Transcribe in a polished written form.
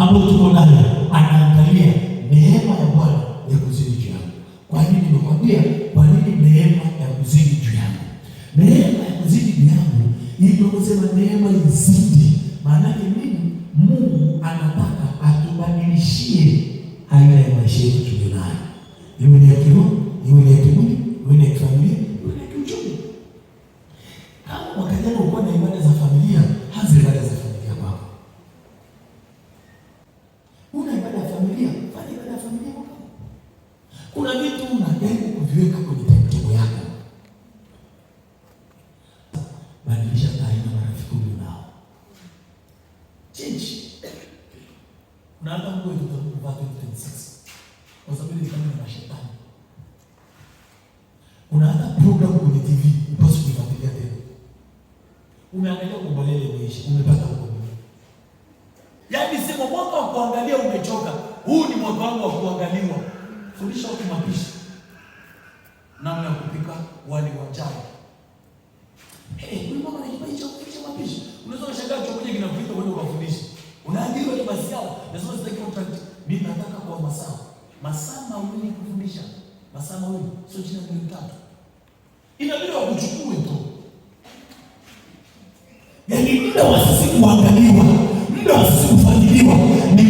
ambayo tuko nayo, anaangalia neema ya Bwana ya kuzidi juu yangu. Kwa nini nimekwambia? Kwa nini neema ya kuzidi juu yangu? Neema ya kuzidi juu yangu, ndio kusema neema izidi. Maana yake nini? Mungu anataka atubadilishie aina ya maisha yetu tuliyonayo, iwe ni ya kiroho, iwe ni ya kimwili, iwe ni ya kifamilia, iwe ni ya kiuchumi. Kama mwaka jana ulikuwa na ibada za familia, hazi ibada za familia kwako. Una ibada ya familia, fanya ibada ya familia kwako. Kuna vitu unajaribu kuviweka kwenye timetable yako. Badilisha aina marafiki unao. Change. Unaanza nguo itakuwa 26. Kwa sababu ni kama na shetani. Unaanza program kwenye TV, upaswe kufuatilia tena. Umeangalia kumbolele imeisha, umepata huko. Yaani sema mwaka wa kuangalia umechoka. Huu ni mwaka wangu wa kuangaliwa. Fundisha watu mapishi. Namna ya kupika wali wa chai. Huyu mama anajipatia kufundisha mapishi. Unaweza kushangaa chombo kingine kinakuita wewe ukafundisha. Unaambiwa tu basi yao. Lazima sitaki contract. Mimi nataka kwa masaa mawili kufundisha. Masaa mawili sio chini ya 3. Inabidi wakuchukue tu. Yaani muda wa sisi kuangaliwa, muda wa sisi kufadhiliwa ni